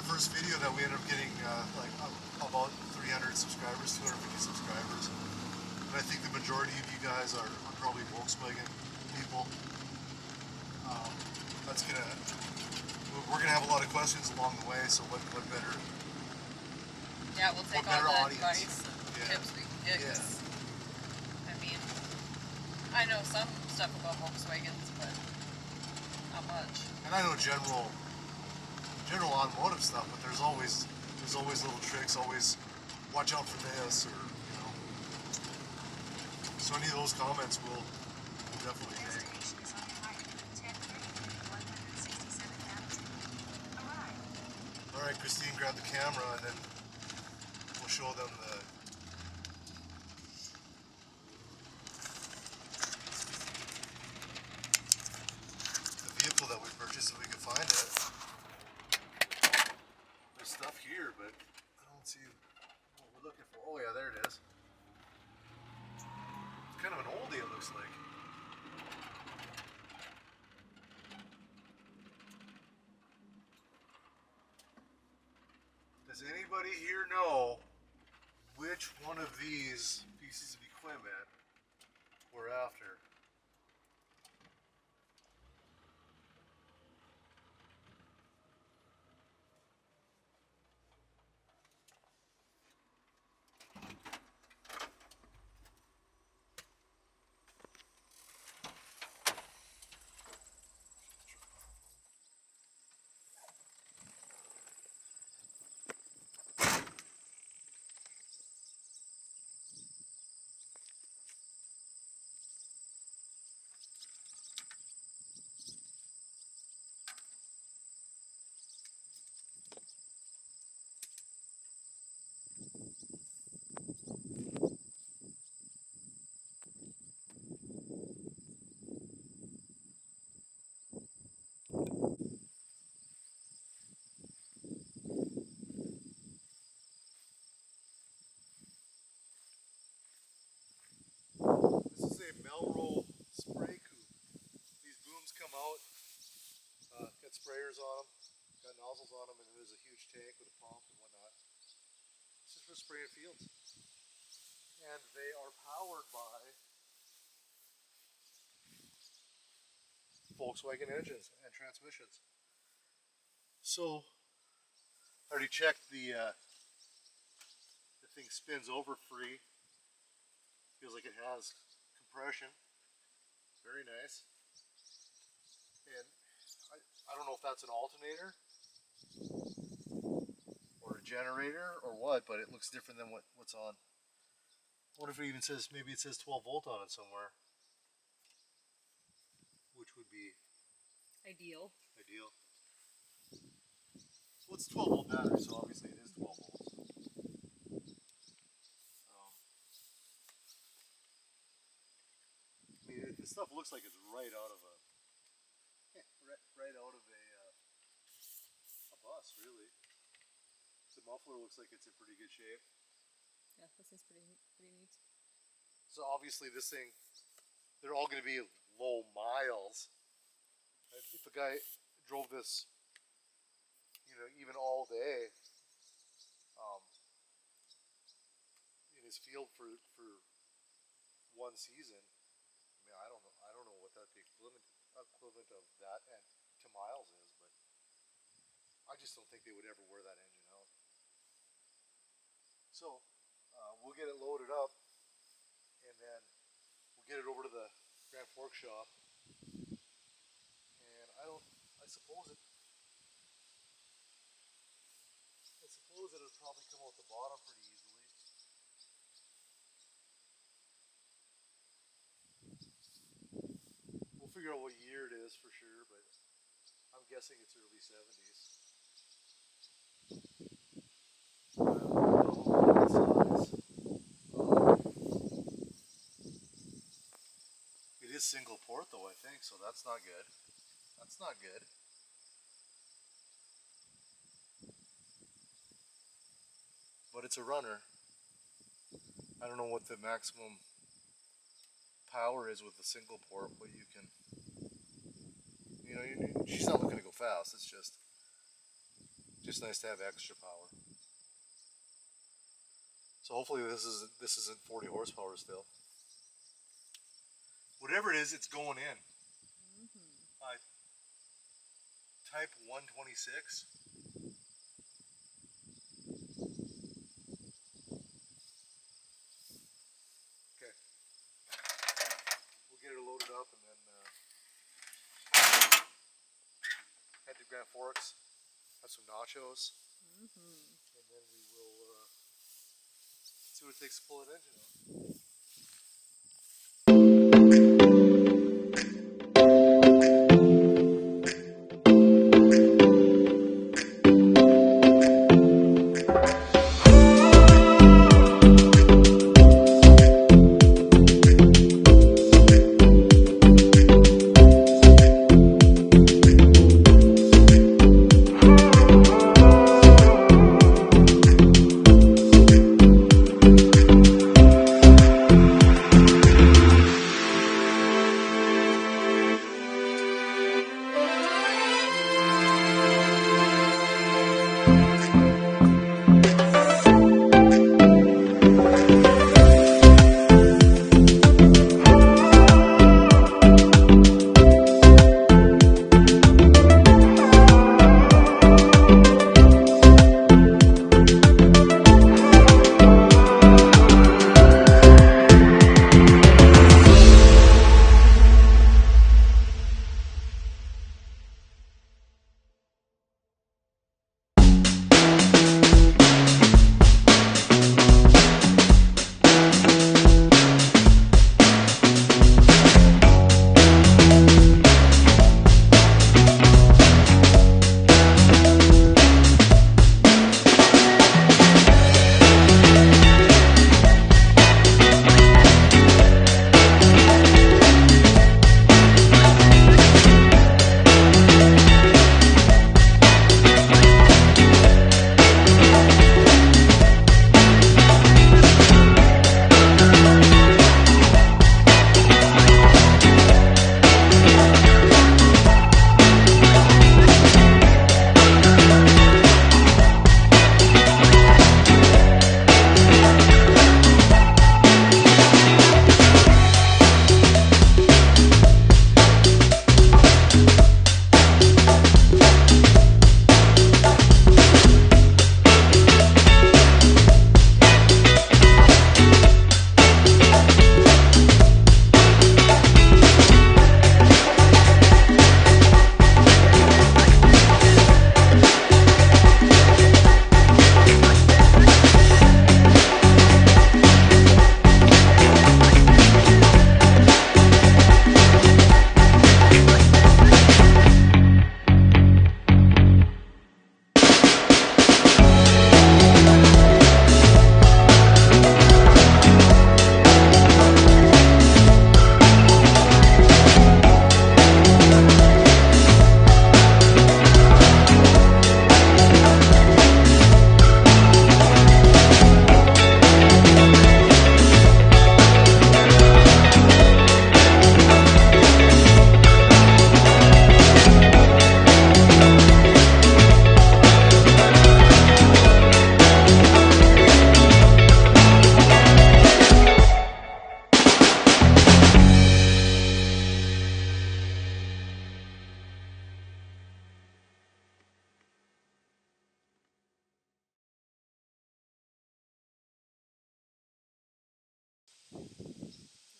first video that we ended up getting like about 300 subscribers, 250 subscribers. And I think the majority of you guys are probably Volkswagen people. We're gonna have a lot of questions along the way. So what better? Yeah, we'll take all the advice and tips we can get. Yeah. I mean, I know some stuff about Volkswagens, but not much. And I know general automotive stuff, but there's always little tricks. Always watch out for this, or So any of those comments will definitely take. All right, Christine, grab the camera, and then we'll show them the vehicle that we purchased, if we can find it. There's stuff here, but I don't see what we're looking for. Oh yeah, there it is. It's kind of an oldie, it looks like. Does anybody here know which one of these pieces of equipment we're after? This is a Melroll SpraCoupe. These booms come out, got sprayers on them, got nozzles on them, and there's a huge tank with a pump and whatnot. This is for spraying fields. And they are powered by Volkswagen engines and transmissions. So, I already checked the thing spins over free. Feels like it has compression. Very nice. And I don't know if that's an alternator or a generator or what, but it looks different than what's on. I wonder if it even says, maybe it says 12 volt on it somewhere. Which would be ideal. Well, it's 12 volt battery, so obviously it is 12 volts. I mean, this stuff looks like it's right out of a bus, really. The muffler looks like it's in pretty good shape. Yeah, this is pretty neat. So obviously this thing, they're all going to be low miles. If a guy drove this, even all day, in his field for one season, I mean, I don't know what that the equivalent of that and to miles is, but I just don't think they would ever wear that engine out. So we'll get it loaded up, and then we'll get it over to the Grand Forks shop. And I suppose it'll probably come out the bottom pretty easily. We'll figure out what year it is for sure, but I'm guessing it's early 70s. It is single port though, I think, so that's not good. That's not good. But it's a runner. I don't know what the maximum power is with the single port, but you can, she's not looking to go fast. It's just Just nice to have extra power. So hopefully this isn't 40 horsepower still. Whatever it is, it's going in. Type 126. Okay. We'll get it loaded up and then head to Grand Forks, have some nachos, and then we will see what it takes to pull that engine out.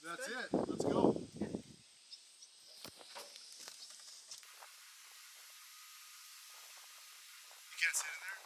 That's it. Let's go. You can't sit in there?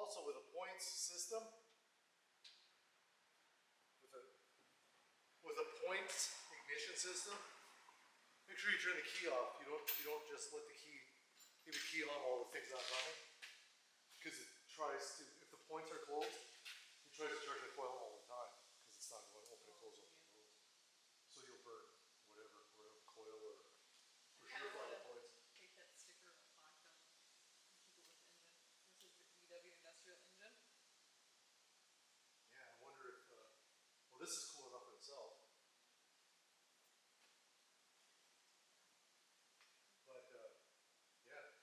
Also with a points system, with a points ignition system, make sure you turn the key off. You don't just let the key, leave the key on while the thing's not running. Because it tries to, if the points are closed, it tries to charge the coil all the time. Because it's not going to open and close, open and close. So you'll burn whatever coil or Kind of fire want to points. take that sticker off them and keep it with the engine. This is the VW industrial engine. Yeah, I wonder if, well, this is cool enough in itself. But, yeah.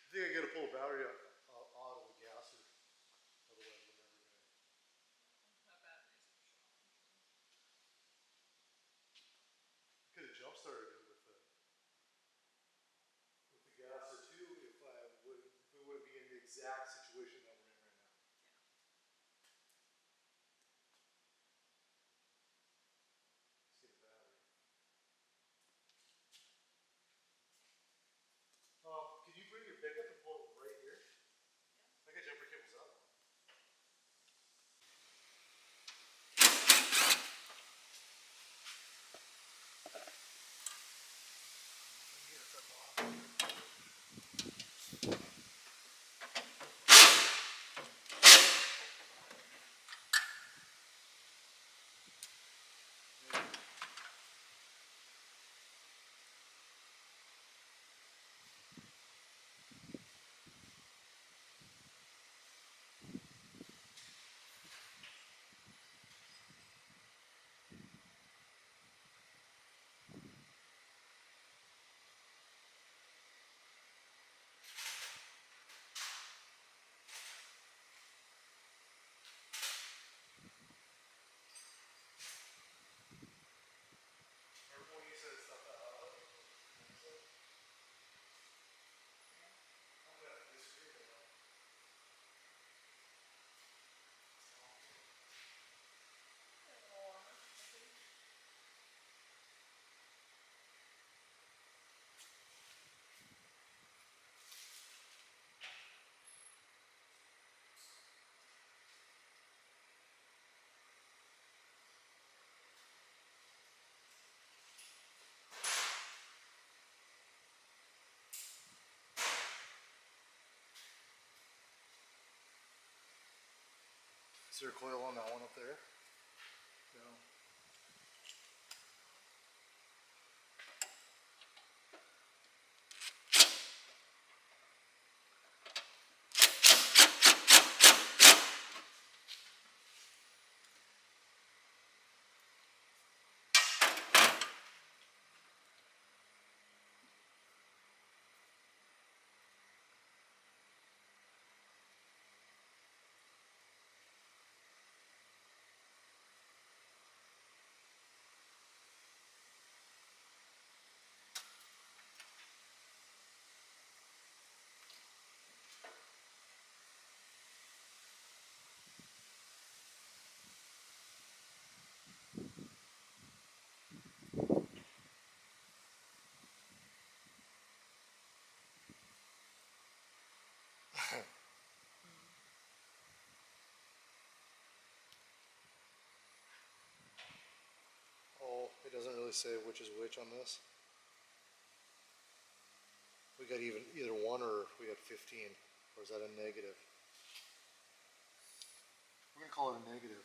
I think I gotta pull a battery out of the gas, or otherwise we're never gonna. That battery's for sure. Could have jump started it with the gas or two if we wouldn't be in the exact situation that we're in right now. Let's get a battery. Can you bring your pickup and pull it right here? I got jumper cables out. Remember when you said stuff that loud? I'm gonna have to disagree with that. Is there a coil on that one up there? No. Oh, it doesn't really say which is which on this. We got either one or we got 15, or is that a negative? We're gonna call it a negative.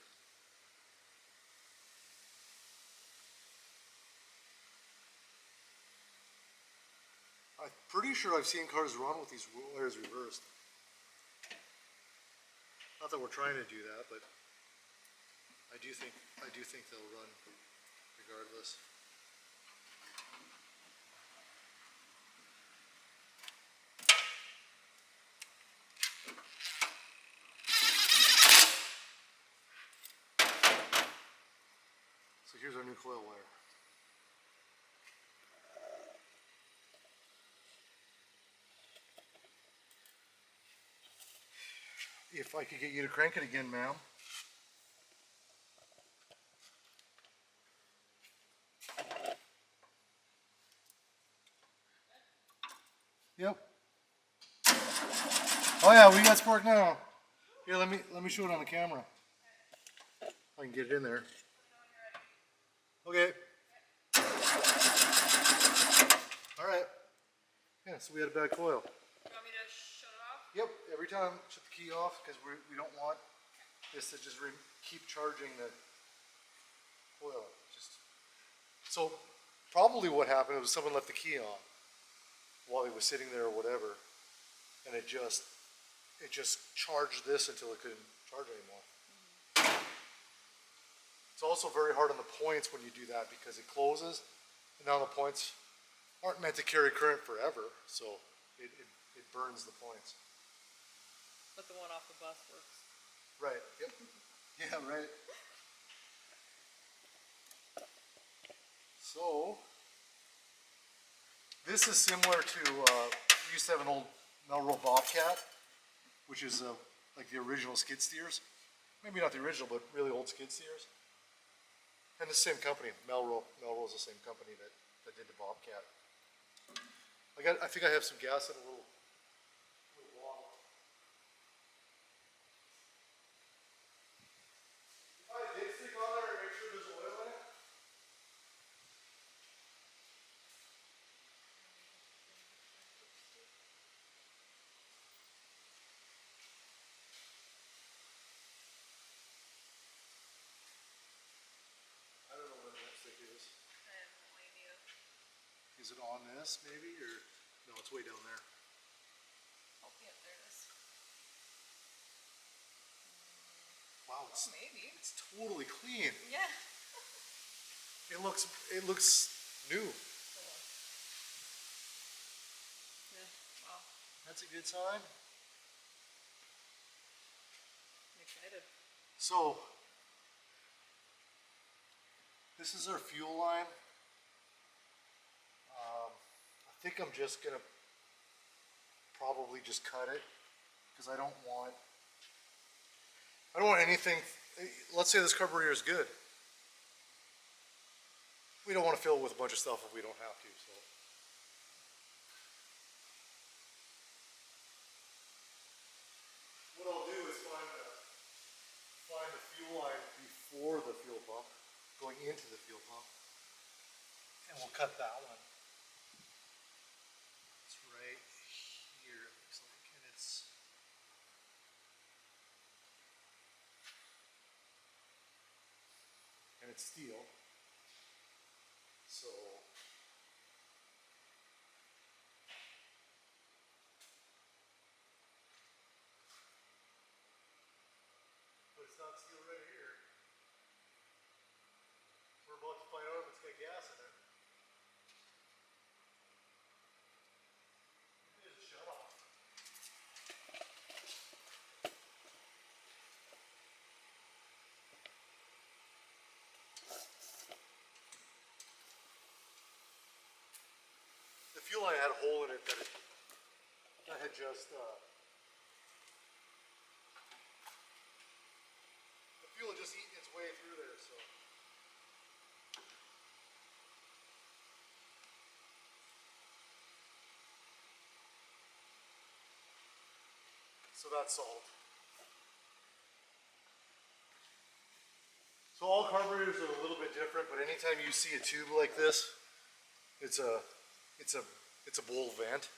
I'm pretty sure I've seen cars run with these wires reversed. Not that we're trying to do that, but I do think they'll run regardless. So here's our new coil wire. If I could get you to crank it again, ma'am. Yep. Oh yeah, we got spark now. Here, let me show it on the camera. I can get it in there. Okay. All right. Yeah, so we had a bad coil. You want me to shut it off? Yep. Every time, shut the key off because we don't want this to just keep charging the coil. So probably what happened was someone left the key on while he was sitting there or whatever, and it just charged this until it couldn't charge anymore. It's also very hard on the points when you do that because it closes, and now the points aren't meant to carry current forever, so it burns the points. But the one off the bus works. Right. Yep. Yeah. Right. So this is similar to we used to have an old Melrose Bobcat, which is like the original skid steers. Maybe not the original, but really old skid steers. And the same company, Melrose is the same company that did the Bobcat. I think I have some gas in a little bottle. If I did stick on there and make sure there's oil in it. I don't know where the lipstick is. I have no idea. Is it on this maybe, or no? It's way down there. Oh, yeah, there it is. Wow, Maybe. it's totally clean. Yeah. It looks new. Yeah. Wow. That's a good sign. I'm excited. So this is our fuel line. I think I'm just gonna probably just cut it because I don't want anything. Let's say this carburetor is good. We don't want to fill it with a bunch of stuff if we don't have to. So what I'll do is find the fuel line before the fuel pump, going into the fuel pump, and we'll cut that one. It's right here, it looks like, and it's steel. So but it's not steel right here. We're about to find out if it's got gas in it. There's a shut off. The fuel line had a hole in it that had just the fuel had just eaten its way through there, so. So that's solved. So all carburetors are a little bit different, but anytime you see a tube like this, it's a bowl vent.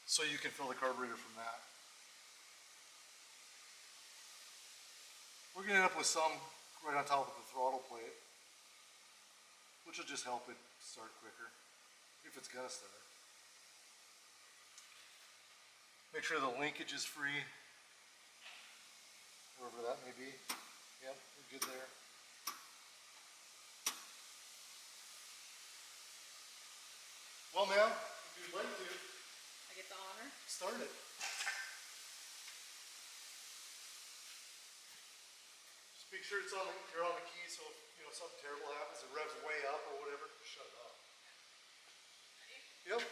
So you can fill the carburetor from that. We're gonna end up with some right on top of the throttle plate, which will just help it start quicker, if it's gonna start. Make sure the linkage is free, wherever that may be. Yep, we're good there. Well, ma'am, if you'd like to, I get the honor. start it. Just make sure you're on the key, so if something terrible happens, it revs way up or whatever, shut it off. Ready? Yep.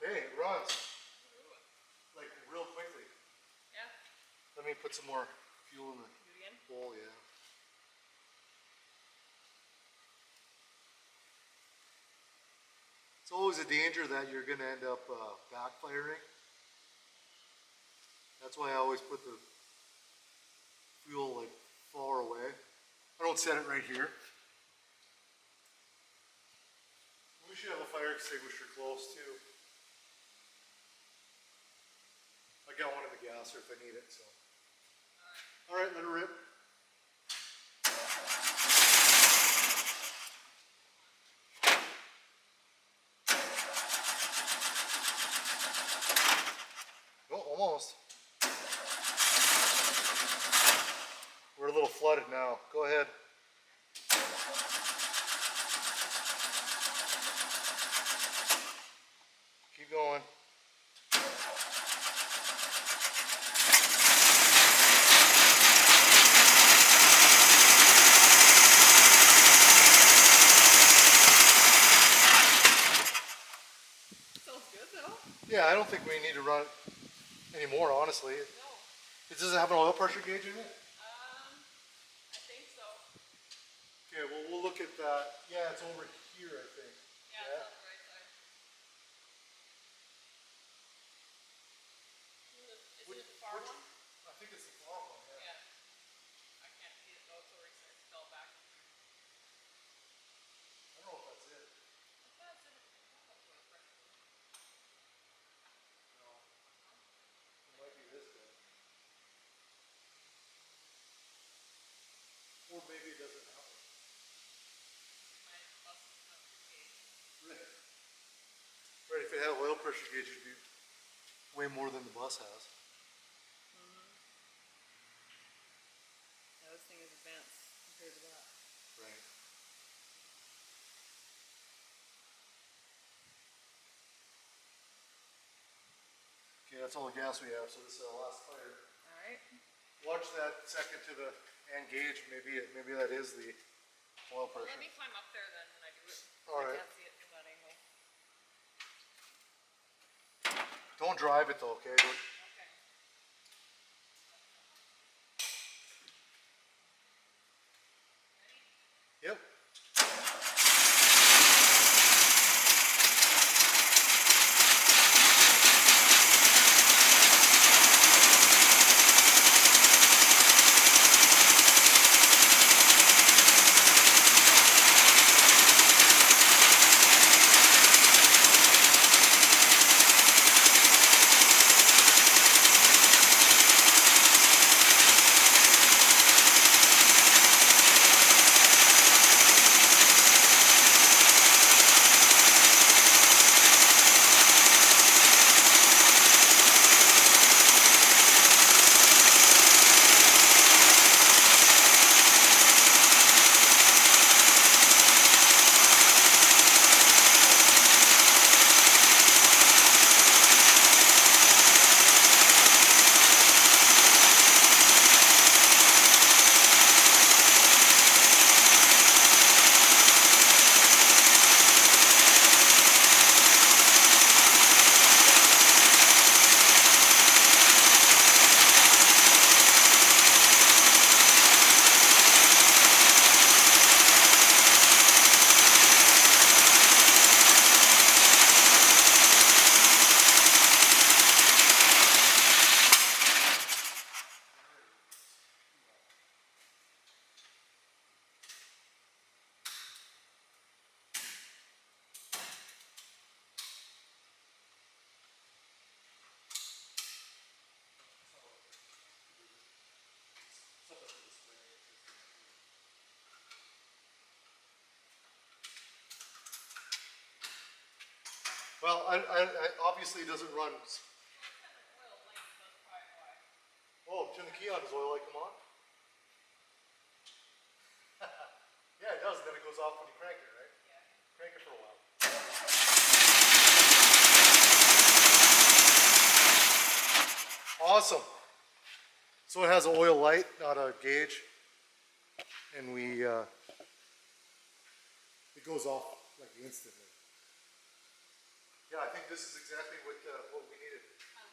Hey, it runs. Like real quickly. Yeah. Let me put some more fuel in the Do it again. pole, yeah. It's always a danger that you're going to end up backfiring. That's why I always put the fuel like far away. I don't set it right here. We should have a fire extinguisher close too. I got one in the gasser if I need it, so. Alright, let it rip. Oh, almost. We're a little flooded now. Go ahead. Keep going. Sounds good though. Yeah, I don't think we need to run it anymore, honestly. No. It doesn't have an oil pressure gauge in it? I think so. Okay, well, we'll look at that. Yeah, it's over here, I think. Yeah, it's on the right side. Is it the far one? I think it's the far one, yeah. Yeah. I can't see it though, so it fell back. I don't know if that's it. I thought it said it was oil pressure. No. It might be this guy. Or maybe it doesn't have one. My bus is not too gauge. Right. Right, if it had oil pressure gauge, it'd be way more than the bus has. Yeah, this thing is advanced compared to that. Right. Okay, that's all the gas we have, so this is our last fire. Alright. Watch that second to the end gauge. Maybe that is the oil Well, pressure. let me climb up there then when I do it. All I right. can't see it from that angle. Don't drive it though, okay? Okay. Yep. Well, I obviously it doesn't run. Oh, turn the key on. Does oil light come on? Yeah, it does. Then it goes off when you crank it, right? Yeah. Crank it for a while. Awesome. So it has an oil light, not a gauge, and it goes off like instantly. Yeah, I think this is exactly what we needed. I